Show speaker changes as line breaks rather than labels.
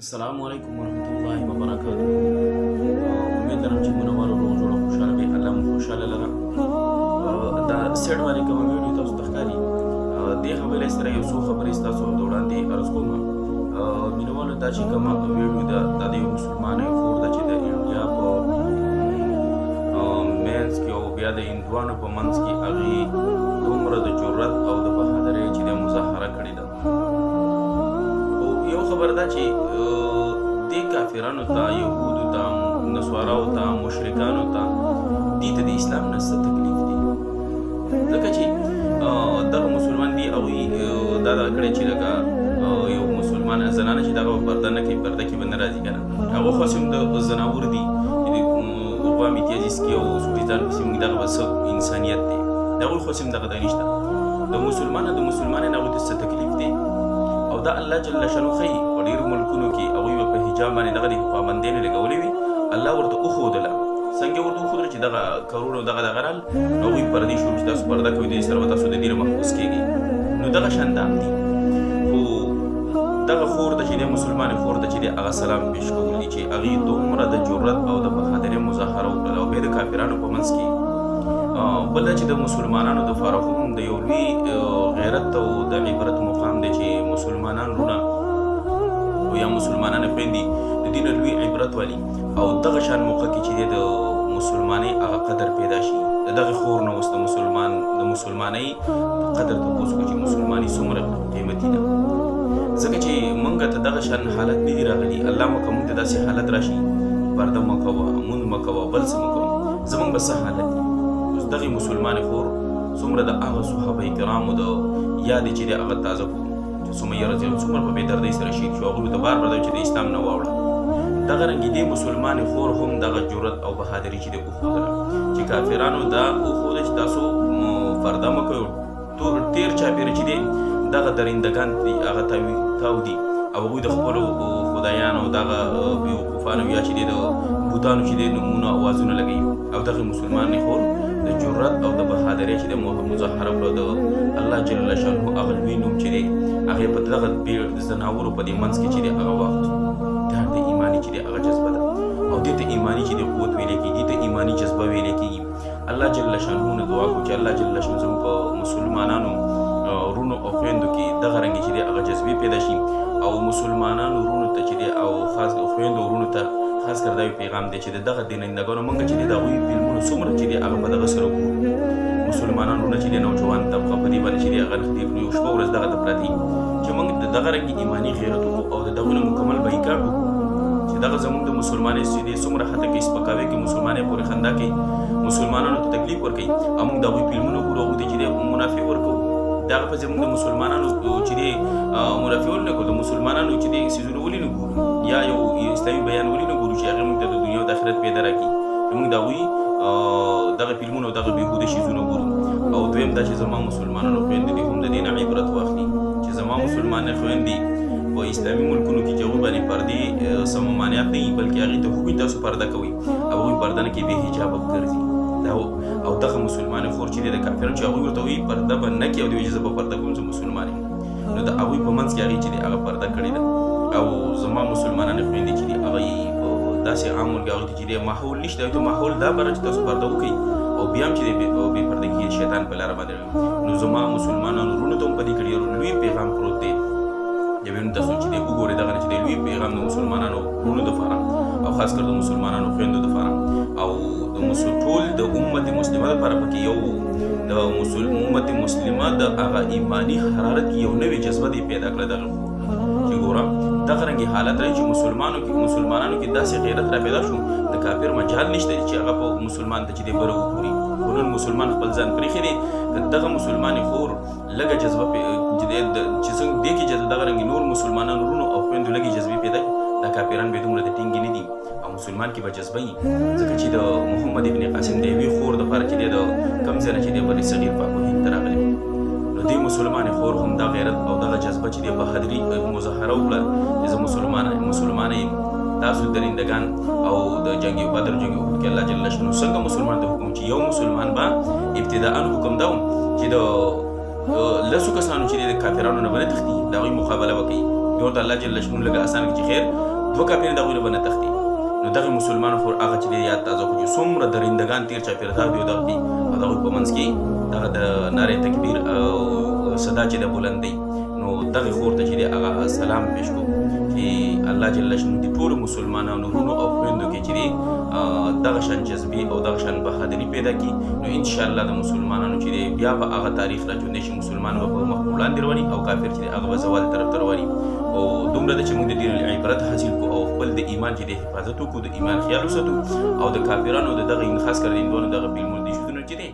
السلام علیکم ورحمۃ اللہ وبرکاتہ. امید لرم چې منور او روغ جوړ او خوشاله به الله مو خوشاله لرم. دا سیټ باندې کوم ویډیو تاسو ته ښکاري دې خبرې سره یو څو خبرې تاسو ته وړاندې عرض کوم. مینوالو دا چې کوم ویډیو دا د یو مسلمان فور د چې د انډیا په مینس کې او بیا د هندوانو په منځ کې هغه دومره د جرأت او د بهادرۍ چې د مظاهره کړې ده. یو خبر دا چې دې کافرانو ته، یهودو ته، نصاراو ته، مشرکانو ته دې ته د اسلام نه څه تکلیف دی، ځکه چې دغه مسلمان دي هغوی دا کړی چې لکه یو مسلمان زنانه چې دغه پرده نه کوي، پرده کې به نه راځي که نه، هغه خو هم د زناور دي چې د اقوام متحدس کې او سوډیزان پسې موږ دغه به څه انسانیت دی، د هغوی خو هم دغه نشته. د مسلمانانو هغوی ته څه تکلیف دی او دا الله جل شانو ښیي. په ډېرو ملکونو کې هغوی به په حجاب باندې دغه پابندیانې لګولې وي، الله ورته وښودله. څنګه ورته وښودله چې دغه کروڑو دغه رال هغوی پردې شروع چې تاسو پرده کوئ، دې سره به تاسو د دې نه محفوظ کېږئ. نو دغه شان دا هم دي، خو دغه خور ته چې دی، مسلمانې خور ته چې دی، هغه سلام پیش کول دي چې هغې دومره د جرأت او د بهادرۍ مظاهره وکړله او بیا د کافرانو په منځ کې. بل دا چې د مسلمانانو دپاره هم د یو لوی غیرت او د عبرت مقام دی چې مسلمانان رونه او یا مسلمانانې خویندې د دې نه لوی عبرت والي او دغه شان موقع کې چې دی د مسلمانۍ هغه قدر پیدا شي. د دغې خور نه اوس د مسلمانۍ قدر تپوس کړو چې مسلماني څومره قیمتي ده، ځکه چې موږ ته دغه شان حالت نه دي راغلي. الله مو که موږ ته داسې حالت راشي، پرده مه کوه، مونځ مه کوه، بل څه مه کوه، زموږ به څه حالت وي. اوس دغې مسلمانې خور څومره د هغه صحابه کرامو د یادې چې دی هغه تازه کړو چې سمیه رضی الله څومره په بېدردۍ سره شهید شو، هغوی ته بار بار چې د اسلام نه واوړه. دغه رنګې دې مسلمانې خور هم دغه جرأت او بهادري چې دی وښودله چې کافرانو دا وښوده چې تاسو پرده مه کوئ. تېر چاپېره چې دی دغه درندګان دي، هغه تاو دي او هغوی د خپلو خدایانو دغه بیوقوفانو یا چې دی د بوتانو چې دی نومونه اوازونه لګوي، او دغه مسلمانې خور د جرأت او د بهادرۍ چې د مظاهره وکړه د الله جل شانه هغه لوی نوم چې دی هغې په دغه زناورو په دې منځ کې چې دی هغه واخیست. دا د ایماني چې دی هغه جذبه ده او دې ته ایماني چې دی قوت ویلی کېږي، دې ته ایماني جذبه ویلی کېږي. الله جل شانه نه دعا کوو چې الله جل شانه زموږ په مسلمانانو رونو او خویندو کې دغه رنګې چې دی هغه جذبې پیدا شي او مسلمانانو رونو ته چې دی او خاص خویندو رونو ته خاص کر دا یو پیغام دی چې دغه دینندګانو موږ چې دی د هغوی فلمونو څومره چې دی هغه په دغه سره ګورو. مسلمانان رونه چې دی نوجوان طبقه په دې باندې چې دی هغه نږدې یو شپه ورځ دغه ته پراته دي چې موږ د دغه رنګې ایماني غیرت وکړو او د دغو نه مکمل بایکاټ وکړو چې دغه زموږ د مسلمانۍ چې دی څومره حتی کوي، سپکاوی کوي، مسلمانۍ پورې خندا کوي، مسلمانانو ته تکلیف ورکوي او موږ د هغوی فلمونه ګورو، هغوی ته چې دی منافع ورکوو. دغه پسې موږ د مسلمانانو چې دی منافع ولې نه کړو، د مسلمانانو چې دی څیزونه ولې نه ګورو یا یو اسلامي بیان ولې نه ګورو چې هغه موږ ته د دنیا او د آخرت پیدا راکړي، چې موږ د هغوی دغه فلمونه او دغه بېهوده شیزونه ګورو. او دویم دا چې زما مسلمانانو خویندې دي هم د دې نه عبرت واخلي چې زما مسلمانې خویندې په اسلامي ملکونو کې چې هغوی باندې پردې څه ممانعت نه وي، بلکې هغې ته حکم تاسو پرده کوئ او هغوی پرده نه کوي، بې حجابه ګرځي. او دغه مسلمانې خور چې دی د کافرانو چې هغوی ورته وایي پرده به نه کړي او د وایي زه به پرده کوم، زه مسلمان یم، نو د هغوی په منځ کې هغې چې دی هغه پرده کړې ده. او زما مسلمانانې خویندې چې دي هغه یې په داسې عام ملک هغوی ته چې دی ماحول نشته، هغوی ته ماحول دا بره چې تاسو پرده وکړئ او بیا هم چې دی بې پردګي شیطان په لاره باندې وي. نو زما مسلمانانو رونو ته هم په دې کې ډېر لوی پیغام پروت دی. یوې تاسو چې دی وګورئ دغه چې دی لوی پیغام د مسلمانانو رونو دپاره او خاص کر د مسلمانانو خویندو دپاره او د ټول د امت مسلمه دپاره پکې یو د امت مسلمه د هغه ایماني حرارت یو نوې جذبه دی پیدا کړه دغه چې ګوره دغه رنګې حالت رایي چې مسلمانانو کې داسې غیرت را پیدا شو د کافر مجال نشته چې هغه په مسلمان ته چې دی بره وګوري. خو نن مسلمان خپل ځان پرېښی دی که دغه مسلمانې خور لږه جذبه چې څنګه دې کې دغه رنګې نور مسلمانانو رونو او خویندو لږې جذبې پیدا کړي، دا کافران به دومره د ټینګې نه دي او مسلمان کې به جذبه وي، ځکه چې د محمد ابن قاسم د یوې خور دپاره چې دی د کوم ځای نه چې دی بر صغیر پاک هند ته راغلی، نو دې مسلمانې خور هم دا غیرت او دغه جذبه چې دی بهادري مظاهره وکړه چې زه مسلمانه یم. تاسو درندګان او د جنګ بدر جنګ احد کې الله جل شانه څنګه مسلمان ته حکم چې یو مسلمان به ابتداء حکم دا چې د لسو کسانو چې د کافرانو نه باندې تختی دا غي مقابله وکړي یو ورته الله جل شانه لږ اسانه کړي چې خیر دوه کاپیانې د هغوی نه به نه تښتي. نو دغه مسلمانو خو هغه چې دی یاد تازه کړو چې څومره درندګان تېر چاپېره تا دي او دغه دي او د هغوی په منځ کې دغه د نارې تکبیر صدا چې د بلند دی. نو دغه خور ته چې دی هغه سلام پیش کړو چې الله جل شانه د ټولو مسلمانانو وروڼو او خویندو کې چې دی دغه شان جذبې او دغه شان بهادري پیدا کړي. نو انشاءالله د مسلمانانو چې دی بیا به هغه تاریخ راژوندی شي، مسلمان به په مخ وړاندې رواني او کافر چې دی هغه به زوال طرف ته رواني. او دومره ده چې موږ د دې عبرت حاصل کړو او خپل د ایمان چې د حفاظت وکړو، د ایمان خیال وساتو او د کافرانو د دغه خاص کر د هندوانو دغه فلمونو د شودونو چې دی